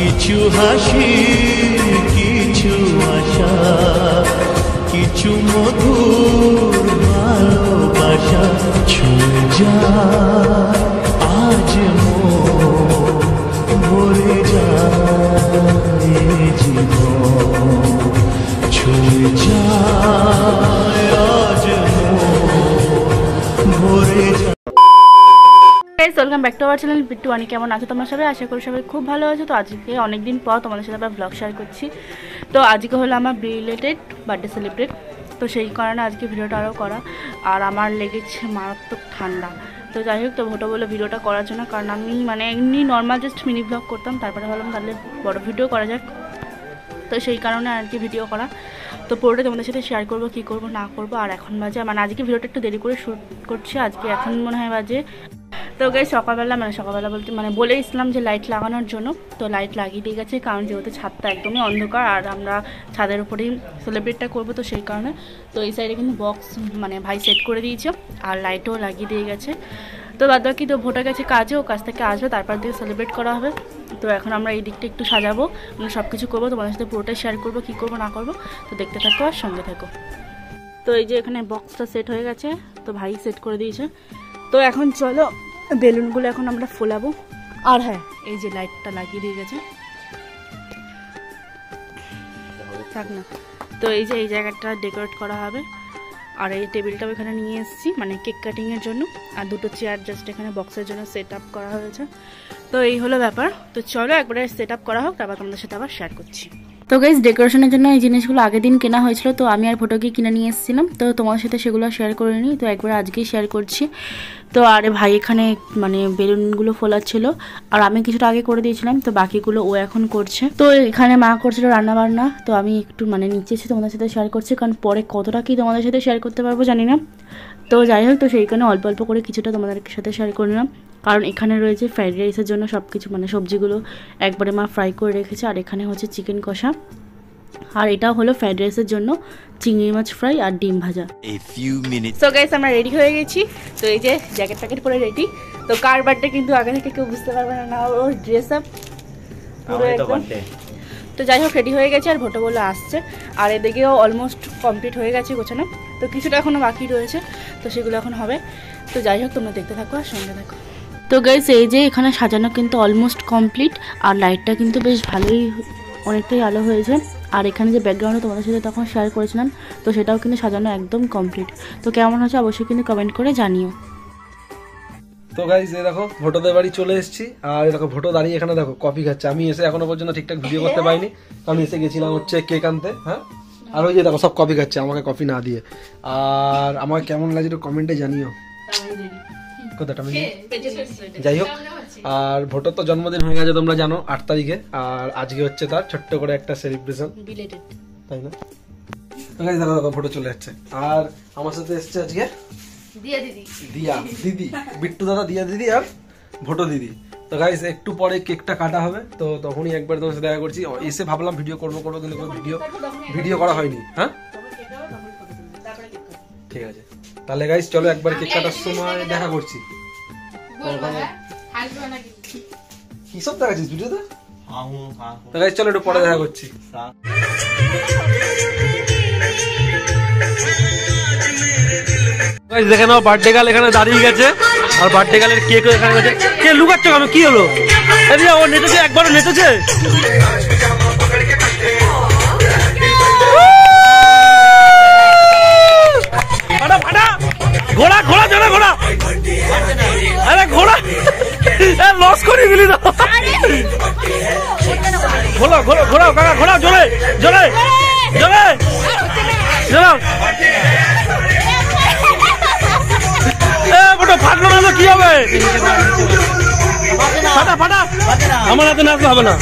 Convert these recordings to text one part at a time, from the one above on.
কিছু হাসি কিছু আশা কিছু মধুর ভালোবাসা ছুঁয়ে যায় আজ মন ভরে যায় জীবন ছুঁয়ে যায় আজ মন ভরে যায়। Welcome back to our channel Bittu আনি। কেমন আছো তোমরা সবাই? আশা করি সবাই খুব ভালো আছো। তো আজকে অনেকদিন পর তোমাদের সাথে আবার ব্লগ শেয়ার করছি। তো আজকে হলো আমার রিলেটেড বার্থডে সেলিব্রেট, তো সেই কারণে আজকে ভিডিওটা আরও করা। আর আমার লেগেছে মারাত্মক ঠান্ডা। তো যাই হোক, তো ভোটো বলে ভিডিওটা করার জন্য, কারণ আমি মানে এমনি নর্মাল জাস্ট মিনি ব্লগ করতাম, তারপরে ভাবলাম তাহলে বড় ভিডিও করা যাক। তো সেই কারণে আর কি ভিডিও করা। তো পুরোটা তোমাদের সাথে শেয়ার করবো কী করবো না করবো। আর এখন বাজে মানে আজকে ভিডিওটা একটু দেরি করে শ্যুট করছি। আজকে এখন মনে হয় বাজে, তো গাইস সকালবেলা বলতে বলে ইসলাম যে লাইট লাগানোর জন্য। তো লাইট লাগিয়ে দিয়ে গেছে, কারণ যেহেতু ছাদটা একদমই অন্ধকার আর আমরা ছাদের উপরেই সেলিব্রেটটা করবো, তো সেই কারণে। তো এই সাইডে কিন্তু বক্স ভাই সেট করে দিয়েছে আর লাইটও লাগিয়ে দিয়ে গেছে। তো বাদবাকি তো ভোটার কাছে কাজে, ও কাছ থেকে আসবে, তারপর দিয়ে সেলিব্রেট করা হবে। তো এখন আমরা এই দিকটা একটু সাজাবো, সব কিছু করবো, তোমাদের সাথে পুরোটাই শেয়ার করবো কী করবো না করবো। তো দেখতে থাকো আর সঙ্গে থাকো। তো এই যে এখানে বক্সটা সেট হয়ে গেছে, তো ভাই সেট করে দিয়েছে। তো এখন চলো বেলুনগুলো এখন আমরা ফোলাবো। আর হ্যাঁ, এই যে লাইটটা লাগিয়ে দিয়ে গেছে, থাক না। তো এই যে এই জায়গাটা ডেকোরেট করা হবে। আর এই টেবিলটাও এখানে নিয়ে এসেছি মানে কেক কাটিংয়ের জন্য। আর দুটো চেয়ার জাস্ট এখানে বক্সের জন্য সেট আপ করা হয়েছে। তো এই হলো ব্যাপার। তো চলো একবারে সেট আপ করা হোক, তারপর তোমাদের সাথে আবার শেয়ার করছি। তো গাইস, ডেকোরেশনের জন্য এই জিনিসগুলো আগের দিন কেনা হয়েছিল, তো আমি আর ফটোকে কিনে নিয়ে এসেছিলাম। তো তোমার সাথে সেগুলো শেয়ার করে নিই, তো একবার আজকেই শেয়ার করছি। তো আরে ভাই এখানে মানে বেলুনগুলো ফোলাচ্ছিল, আর আমি কিছুটা আগে করে দিয়েছিলাম, তো বাকিগুলো ও এখন করছে। তো এখানে মা করছিল রান্না বান্না, তো আমি একটু মানে নিচে এসে তোমাদের সাথে শেয়ার করছি, কারণ পরে কতটা কি তোমাদের সাথে শেয়ার করতে পারবো জানি না। তো যাই হোক, তো সেইখানে অল্প অল্প করে কিছুটা তোমাদের সাথে শেয়ার করে নিলাম, কারণ এখানে রয়েছে ফ্রাইড রাইসের জন্য সব কিছু মানে সবজিগুলো একবারে মা ফ্রাই করে রেখেছে। আর এখানে হচ্ছে চিকেন কষা, আর এটা হলো ফ্রাইড রাইসের জন্য চিংড়ি মাছ ফ্রাই আর ডিম ভাজা। সো গাইস, আমরা রেডি হয়ে গেছি। তো এই যে জ্যাকেট প্যাকেট পরে রেডি। তো কার বার্থডে কিন্তু আগে থেকে কেউ বুঝতে পারবে না, ওর ড্রেস আপ পুরো একদম। তো যাই হোক, রেডি হয়ে গেছে আর ভোটো বলে আসছে। আর এদিকেও অলমোস্ট কমপ্লিট হয়ে গেছে গোছানো, তো কিছুটা এখনও বাকি রয়েছে, তো সেগুলো এখন হবে। তো যাই হোক, তোমরা দেখতে থাকো আর সঙ্গে থাকো। তো গাইস, এই যে এখানে সাজানো কিন্তু অলমোস্ট কমপ্লিট, আর লাইটটা কিন্তু বেশ ভালোই অনেকটাই আলো হয়েছে। আর এখানে যে ব্যাকগ্রাউন্ডে তোমাদের সাথে তখন শেয়ার করেছিলাম, তো সেটাও কিন্তু সাজানো একদম কমপ্লিট। তো কেমন হচ্ছে অবশ্যই কিন্তু কমেন্ট করে জানিও। তো গাইস, এই দেখো ভোটোদের বাড়ি চলে এসেছি। আর দেখো ভোটো দাঁড়িয়ে এখানে দেখো কফি খাচ্ছে। আমি এসে এখনো পর্যন্ত ঠিকঠাক ভিডিও করতে পারিনি, কারণ এসে গেছিলাম হচ্ছে কেক আনতে। হ্যাঁ, আর ওই যে দেখো সব কফি খাচ্ছে আমাকে কফি না দিয়ে। আর আমাকে কেমন লাগছে একটু কমেন্টে জানিও। কোথাটা আমি যাই হোক, আর ভোটার তো জন্মদিন হয়ে গেছে তোমরা জানো 8 তারিখে, আর আজকে হচ্ছে তার ছোট্ট করে একটা সেলিব্রেশন, তাই না? দেখো দেখো ভোটো চলে যাচ্ছে। আর আমার সাথে এসছে আজকে দিয়া দিদি, বিট্টু দাদা, দিয়া দিদি আর ভোটো দিদি। তো গাইস, একটু পরে কেকটা কাটা হবে, তো তখনই একবার তোমার সাথে দেখা করছি। এসে ভাবলাম ভিডিও করবো কিন্তু ভিডিও করা হয়নি। হ্যাঁ, ঠিক আছে, তাহলে গাইস চলো একবার কেক কাটার সময় দেখা করছি। কি সব দেখাচ্ছিস ভিডিওতে? তো গাইস চলো একটু পরে দেখা করছি। গাইস দেখে নাও, বার্থডে গার্ল এখানে দাঁড়িয়ে গেছে, আর বার্থডে গার্লের কেকও এখানে গেছে। কে লুকাচ্ছ কেন? কি হলো? ও নেটেছে, একবারও নেটেছে। ঘোড়া ঘোড়া চলে ঘোড়া, আরে ঘোড়া লস করে দিলি না। ঘোড়া ঘোড়া ঘোড়াও কাকা, ঘোড়াও জোরে জোরে জোরে জোরে। ওটা ফাটলো না, কি হবে? ফাটা ফাটা, আমার হাতে নাচলে হবে না।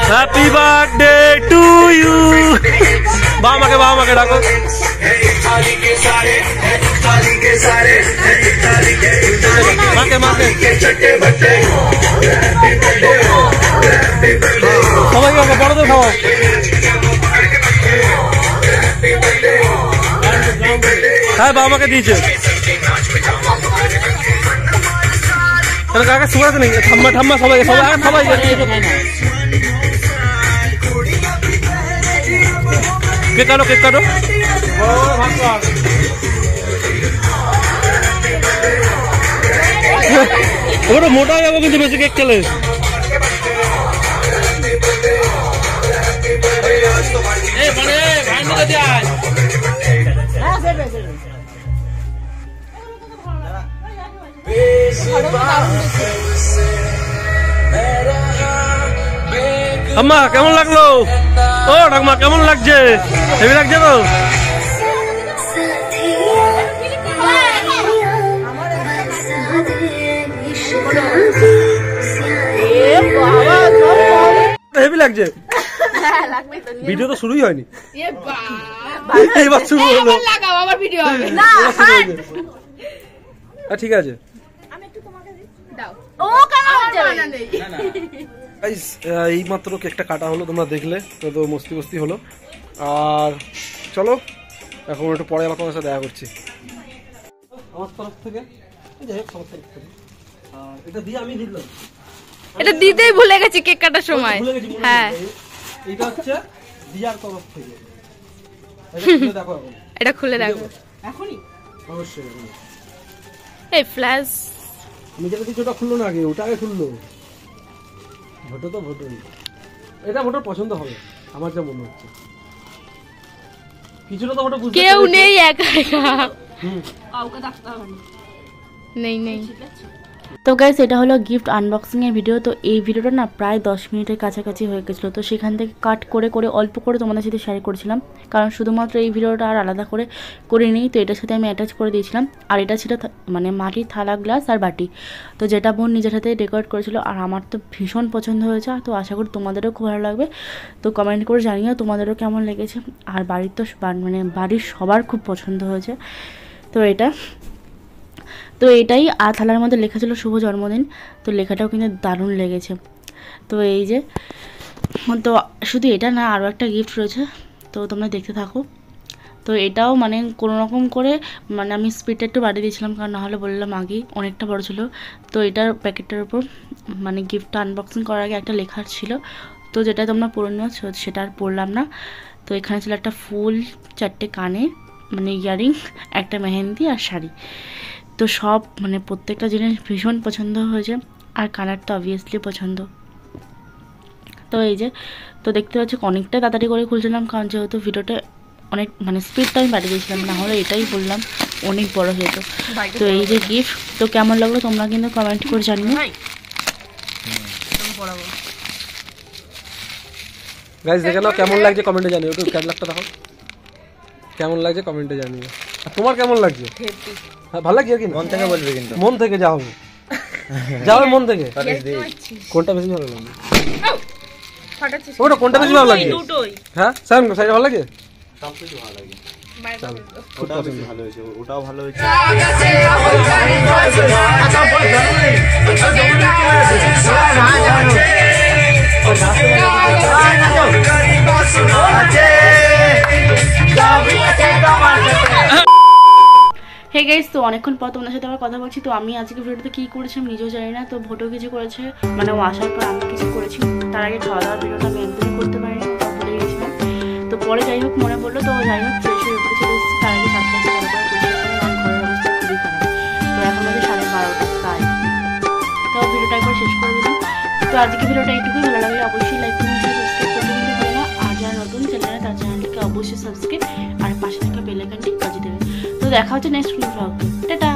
Happy birthday to you. বাবা মাকে ডাকো। মাকে মাকে সবাইকে বড়দের খাওয়াও। হ্যাঁ বাবাকে দিয়েছে কাকা সুগার আছে নাকি? ঠাম্মা ঠাম্মা সবাই সবাই সবাই কেক কাটো কেক কাটো। ওটা মোটা হয়ে যাবো কিন্তু বেশি কেক খেলে। আম্মা কেমন লাগলো? ও ঠাকুমা কেমন লাগছে? হেভি লাগছে তো? হেভি লাগছে। ভিডিও তো শুরুই হয়নি, এবার শুরু হলো। ঠিক আছে এই মাত্র কেকটা কাটা হলো, তোমরা দেখলে তো মস্তি মস্তি হলো। আর চলো এখন একটু পরে আবার তোমার সাথে দেখা করছি আমার তরফ থেকে। যাই হোক সবার তরফ থেকে এটা দিয়ে আমি দিলাম, এটা দিতেই ভুলে গেছি কেক কাটার সময়। হ্যাঁ এটা হচ্ছে দিয়ার তরফ থেকে। দেখো এটা খুলে দেখো এখনই অবশ্যই। এই ফ্ল্যাশ আমি যেটা দিচ্ছি ওটা খুললো না, আগে ওটা আগে খুললো। ভোটো তো ভোটোই, এটা ভোটার পছন্দ হবে আমার যা মনে হচ্ছে। কিছুটা তো ভোটো বুঝতে কেউ নেই, একা একা কাউকে ডাকতে হবে না। নেই নেই। তো গাইস এটা হলো গিফট আনবক্সিংয়ের ভিডিও। তো এই ভিডিওটা না প্রায় 10 মিনিটের কাছাকাছি হয়ে গেছিলো, তো সেখান থেকে কাট করে করে অল্প করে তোমাদের সাথে শেয়ার করেছিলাম, কারণ শুধুমাত্র এই ভিডিওটা আর আলাদা করে করিনি। তো এটার সাথে আমি অ্যাটাচ করে দিয়েছিলাম। আর এটা ছিল মানে মাটির থালা, গ্লাস আর বাটি, তো যেটা বোন নিজের সাথে ডেকোরেট করেছিল। আর আমার তো ভীষণ পছন্দ হয়েছে, তো আশা করি তোমাদেরও খুব ভালো লাগবে। তো কমেন্ট করে জানিও তোমাদেরও কেমন লেগেছে। আর বাড়ির তো মানে বাড়ির সবার খুব পছন্দ হয়েছে। তো তো এটাই আর থালার মধ্যে লেখা ছিল শুভ জন্মদিন, তো লেখাটাও কিন্তু দারুণ লেগেছে। তো এই যে তো শুধু এটা না, আরও একটা গিফট রয়েছে, তো তোমরা দেখতে থাকো। তো এটাও মানে কোনো রকম করে মানে আমি স্পিডটা একটু বাড়িয়ে দিয়েছিলাম, কারণ নাহলে বললাম আগেই অনেকটা বড় ছিল। তো এটার প্যাকেটটার উপর মানে গিফটটা আনবক্সিং করার আগে একটা লেখা ছিল, তো যেটা তোমরা পড়ে নিও সেটা আর পড়লাম না। তো এখানে ছিল একটা ফুল, 4টে কানে মানে ইয়ারিং, একটা মেহেন্দি আর শাড়ি। তো সব মানে প্রত্যেকটা জিনিস ভীষণ পছন্দ হয়েছে, আর কালারটা অবভিয়াসলি পছন্দ। তো এই যে তো দেখতে পাচ্ছি অনেকটা তাড়াতাড়ি করে খুলছিলাম, কারণ যেহেতু ভিডিওটা অনেক মানে স্পিডটা আমি বাড়িয়ে দিয়েছিলাম, না হলে এটাই বললাম অনেক বড় হতো। তো এই যে গিফট, তো কেমন লাগলো তোমরা কিন্তু কমেন্ট করে জানিও। গাইস দেখে নাও কেমন লাগছে কমেন্টে জানিও, একটু ক্যাটলগটা দেখো কেমন লাগছে কমেন্টে জানিও। আর তোমার কেমন লাগছে? হ্যাঁ ভালো লাগছে কি? মন থেকে বলবে কিন্তু, মন থেকে যা হবে যা হবে মন থেকে। কোনটা বেশি ভালো লাগছে? ওটা কোনটা বেশি ভালো লাগছে? হ্যাঁ স্যার সাইড ভালো লাগে? সব কিছু ভালো লাগে। ওটাও বেশি ভালো হয়েছে, ওটাও ভালো হয়েছে। হে গাইস, তো অনেকক্ষণ পর তোমাদের সাথে আবার কথা বলছি। তো আমি আজকে ভিডিওতে কী করেছি আমি নিজেও জানি না। তো ভোটও কিছু করেছে, মানে ও আসার পর আমি কিছু করেছি। তার আগে খাওয়া দাওয়ার ভিডিওটা আমি একদমই করতে পারিনি, ভুলে গেছিলাম। তো পরে যাই হোক মনে পড়লো, তো যাই হোক ফ্রেশ হয়ে উপরে চলে এসেছি। তার আগে 7টা ভালো করে পরিষ্কার করে আমার ঘরের অবস্থা খুবই খারাপ। তো এখন আমাদের 12:30 তাই। তো ভিডিওটা একবার শেষ করে দিলাম। তো আজকে ভিডিওটা এইটুকুই, ভালো লাগলে অবশ্যই লাইক করুন, সাবস্ক্রাইব করতে কিন্তু ভুলো না। আর যারা নতুন চ্যানেলে তার চ্যানেলটিকে অবশ্যই সাবস্ক্রাইব আর পাশে থাকা বেল আইকনটি বাজিয়ে দেবে। তো দেখা হচ্ছে নেক্সট ব্লগে। টাটা।